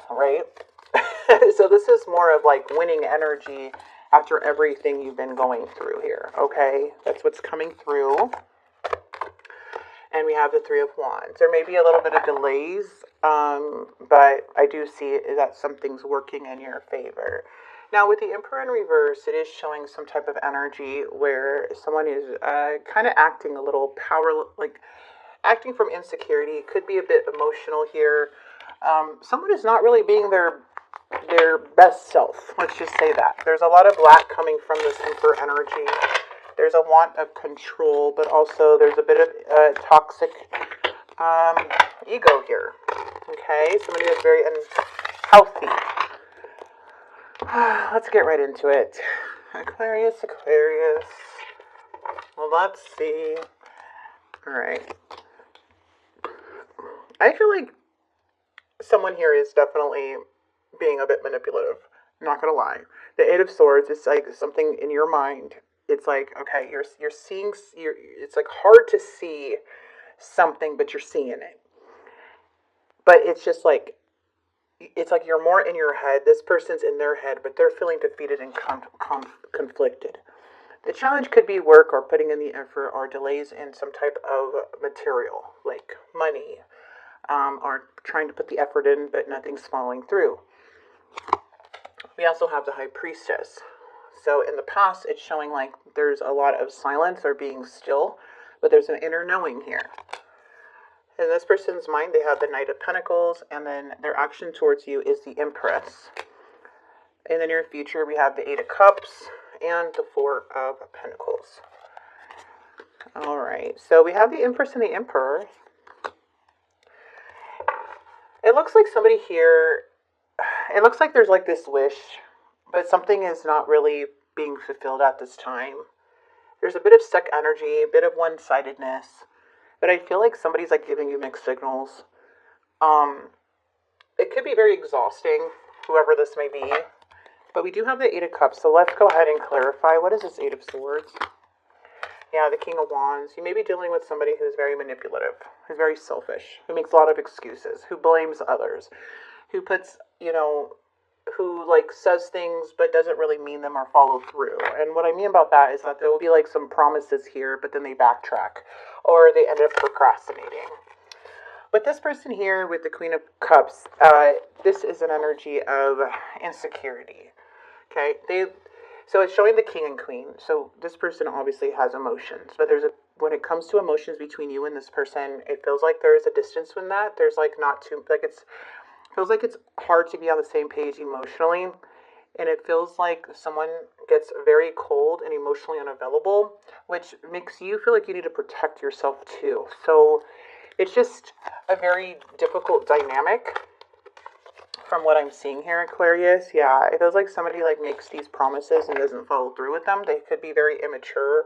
right? So this is more of like winning energy after everything you've been going through here, okay? That's what's coming through. And we have the Three of Wands. There may be a little bit of delays, but I do see that something's working in your favor. Now, with the Emperor in reverse, it is showing some type of energy where someone is kind of acting a little like acting from insecurity. It could be a bit emotional here. Someone is not really being their best self. Let's just say that. There's a lot of lack coming from this Emperor energy. There's a want of control, but also there's a bit of toxic ego here. Okay, somebody that's very unhealthy. Let's get right into it. Aquarius. Well, let's see. All right. I feel like someone here is definitely being a bit manipulative. I'm not gonna lie. The Eight of Swords is like something in your mind. It's like, okay, you're seeing. It's like hard to see something, but you're seeing it. But it's just like, it's like you're more in your head. This person's in their head, but they're feeling defeated and conflicted. The challenge could be work or putting in the effort or delays in some type of material, like money, or trying to put the effort in, but nothing's following through. We also have the High Priestess. So in the past, it's showing like there's a lot of silence or being still, but there's an inner knowing here. In this person's mind, they have the Knight of Pentacles, and then their action towards you is the Empress. In the near future, we have the Eight of Cups and the Four of Pentacles. All right, so we have the Empress and the Emperor. It looks like somebody here, it looks like there's like this wish, but something is not really being fulfilled at this time. There's a bit of stuck energy, a bit of one-sidedness, but I feel like somebody's like giving you mixed signals. It could be very exhausting, whoever this may be, but we do have the Eight of Cups, so let's go ahead and clarify. What is this Eight of Swords? Yeah, the King of Wands. You may be dealing with somebody who's very manipulative, who's very selfish, who makes a lot of excuses, who blames others, who puts, who like says things but doesn't really mean them or follow through. And what I mean about that is that there will be like some promises here, but then they backtrack or they end up procrastinating. With this person here with the Queen of Cups, this is an energy of insecurity. Okay, so it's showing the King and Queen. So this person obviously has emotions, but when it comes to emotions between you and this person, it feels like there's a distance in that. There's like not too, like feels like it's hard to be on the same page emotionally, and it feels like someone gets very cold and emotionally unavailable, which makes you feel like you need to protect yourself too. So it's just a very difficult dynamic from what I'm seeing here, Aquarius. Yeah, it feels like somebody like makes these promises and doesn't follow through with them. They could be very immature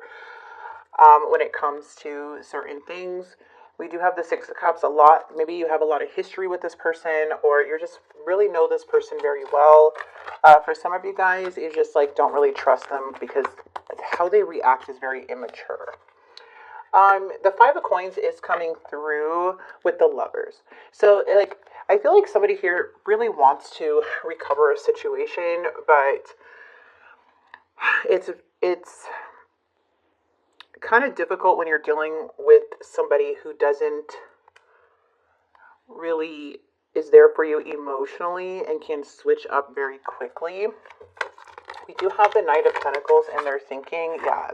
when it comes to certain things. We do have the Six of Cups a lot. Maybe you have a lot of history with this person, or you just really know this person very well. For some of you guys, you just like don't really trust them because how they react is very immature. The Five of Coins is coming through with the Lovers. So like, I feel like somebody here really wants to recover a situation, but it's kind of difficult when you're dealing with somebody who doesn't really is there for you emotionally and can switch up very quickly. We do have the Knight of Pentacles and they're thinking, yeah.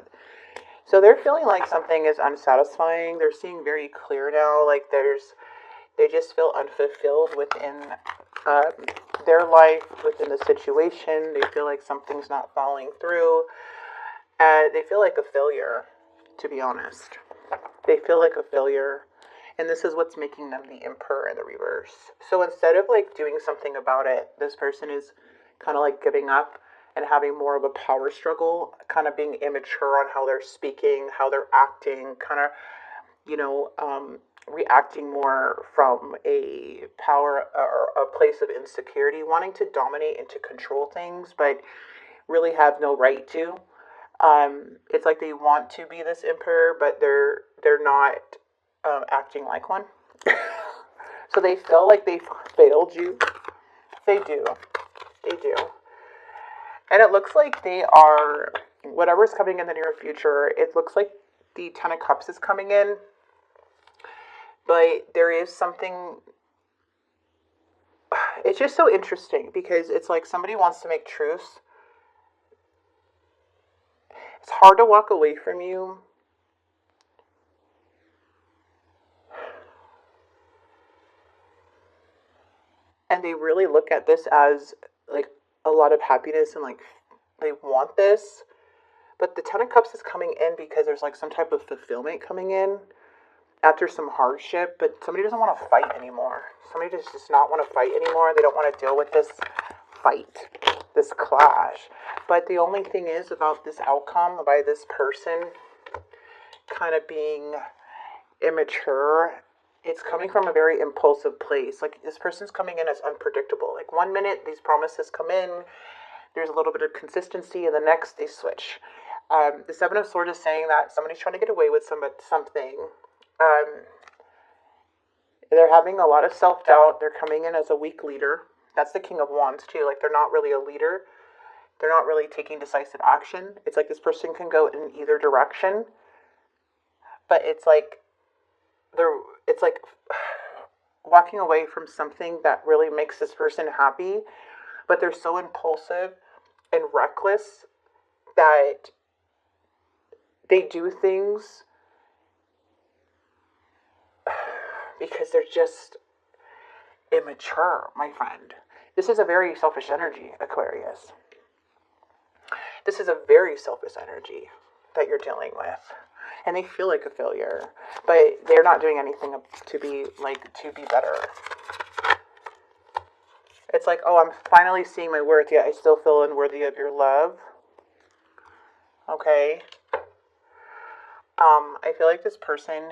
So they're feeling like something is unsatisfying. They're seeing very clear now, like they just feel unfulfilled within their life, within the situation. They feel like something's not following through. They feel like a failure, to be honest. They feel like a failure. And this is what's making them the Emperor in the reverse. So instead of like doing something about it, this person is kind of like giving up and having more of a power struggle, kind of being immature on how they're speaking, how they're acting, kind of, reacting more from a power or a place of insecurity, wanting to dominate and to control things, but really have no right to. It's like they want to be this emperor, but they're not acting like one. So they feel like they failed you. They do. They do. And it looks like they are, whatever's coming in the near future, it looks like the Ten of Cups is coming in. But there is something, it's just so interesting because it's like somebody wants to make truce. It's hard to walk away from you. And they really look at this as like a lot of happiness and like they want this. But the Ten of Cups is coming in because there's like some type of fulfillment coming in after some hardship. But somebody doesn't want to fight anymore. Somebody does not want to fight anymore. They don't want to deal with this fight, this clash. But the only thing is about this outcome by this person kind of being immature, it's coming from a very impulsive place. Like this person's coming in as unpredictable. Like 1 minute these promises come in, there's a little bit of consistency, and the next they switch. The Seven of Swords is saying that somebody's trying to get away with something. They're having a lot of self-doubt. They're coming in as a weak leader. That's the King of Wands too. Like they're not really a leader. They're not really taking decisive action. It's like this person can go in either direction. But it's like walking away from something that really makes this person happy, but they're so impulsive and reckless that they do things because they're just immature, my friend. This is a very selfish energy, Aquarius. This is a very selfish energy that you're dealing with. And they feel like a failure, but they're not doing anything to be better. It's like, oh, I'm finally seeing my worth, yet I still feel unworthy of your love. Okay. I feel like this person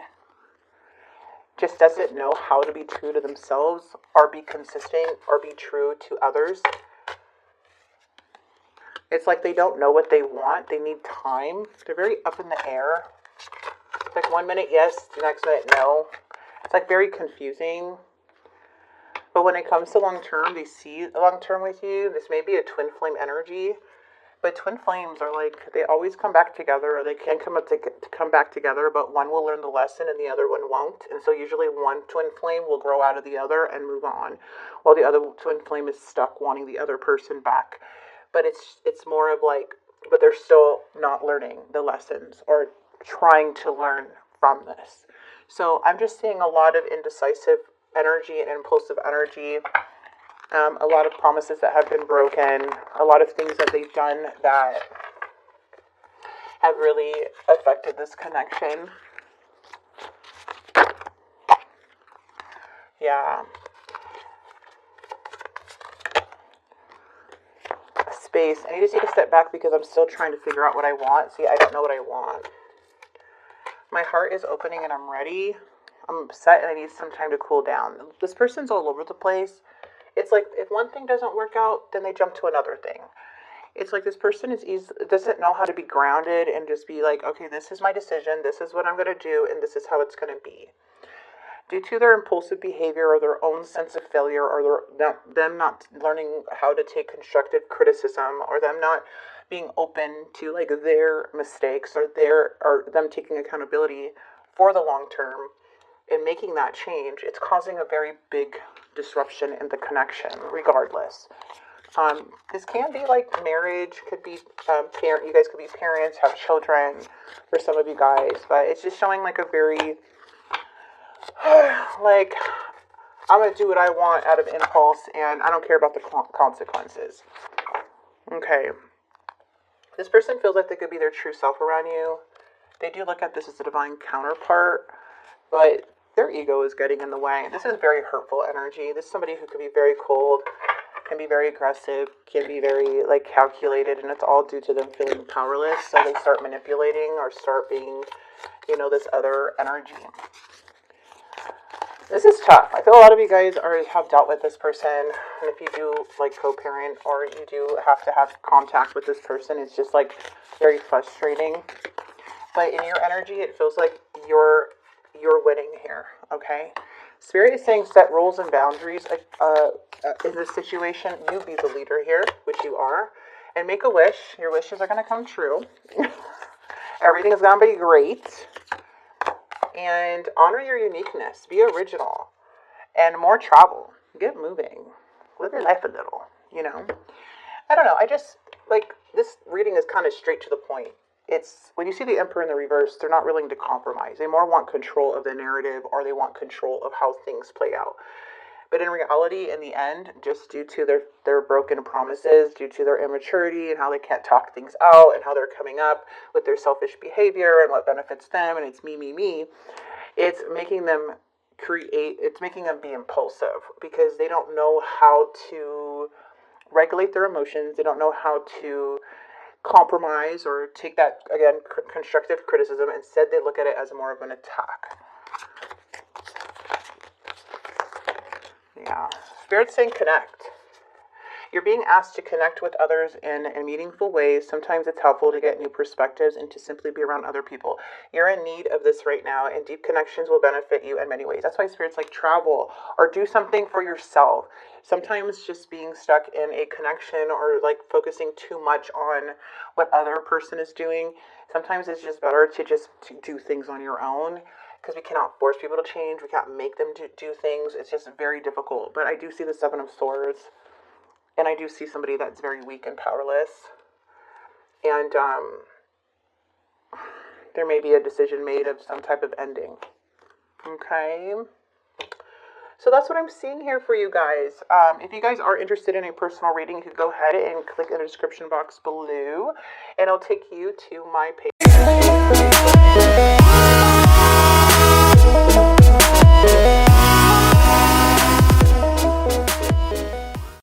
just doesn't know how to be true to themselves or be consistent or be true to others. It's like they don't know what they want. They need time. They're very up in the air. It's like 1 minute yes, the next minute no. It's like very confusing. But when it comes to long term, they see long term with you. This may be a twin flame energy. But twin flames are like, they always come back together, or they can come back together, but one will learn the lesson and the other one won't. And so usually one twin flame will grow out of the other and move on, while the other twin flame is stuck wanting the other person back. But it's more of like, but they're still not learning the lessons or trying to learn from this. So I'm just seeing a lot of indecisive energy and impulsive energy. A lot of promises that have been broken, a lot of things that they've done that have really affected this connection. Yeah. Space. I need to take a step back because I'm still trying to figure out what I want. See, I don't know what I want. My heart is opening and I'm ready. I'm upset and I need some time to cool down. This person's all over the place. It's like if one thing doesn't work out, then they jump to another thing. It's like this person doesn't know how to be grounded and just be like, okay, this is my decision, this is what I'm going to do, and this is how it's going to be. Due to their impulsive behavior or their own sense of failure or them not learning how to take constructive criticism or them not being open to like their mistakes or them taking accountability for the long term and making that change, it's causing a very big disruption in the connection regardless. This can be like marriage, could be you guys could be parents, have children for some of you guys, but it's just showing like a very like, I'm going to do what I want out of impulse and I don't care about the consequences. Okay. This person feels like they could be their true self around you. They do look at this as a divine counterpart, but their ego is getting in the way. This is very hurtful energy. This is somebody who could be very cold, can be very aggressive, can be very like calculated, and it's all due to them feeling powerless. So they start manipulating or start being, this other energy. This is tough. I feel a lot of you guys have dealt with this person, and if you do like co-parent or you do have to have contact with this person, it's just like very frustrating. But in your energy, it feels like your winning here, okay? Spirit is saying set rules and boundaries in this situation. You be the leader here, which you are, and make a wish. Your wishes are going to come true. Everything is going to be great. And honor your uniqueness. Be original. And more travel. Get moving. Live your life a little, you know? I don't know. I just, like, this reading is kind of straight to the point. It's, when you see the Emperor in the reverse, they're not willing to compromise. They more want control of the narrative, or they want control of how things play out. But in reality, in the end, just due to their broken promises, due to their immaturity and how they can't talk things out and how they're coming up with their selfish behavior and what benefits them, and it's me, it's making them be impulsive because they don't know how to regulate their emotions. They don't know how to compromise or take that, again, constructive criticism. Instead, they look at it as more of an attack. Yeah. Spirit's saying connect. You're being asked to connect with others in meaningful ways. Sometimes it's helpful to get new perspectives and to simply be around other people. You're in need of this right now, and deep connections will benefit you in many ways. That's why Spirit's like travel or do something for yourself. Sometimes just being stuck in a connection or like focusing too much on what other person is doing, sometimes it's just better to just do things on your own. Because we cannot force people to change. We can't make them do things. It's just very difficult. But I do see the Seven of Swords. And I do see somebody that's very weak and powerless. And there may be a decision made of some type of ending. Okay. So that's what I'm seeing here for you guys. If you guys are interested in a personal reading, you can go ahead and click in the description box below. And it'll take you to my page.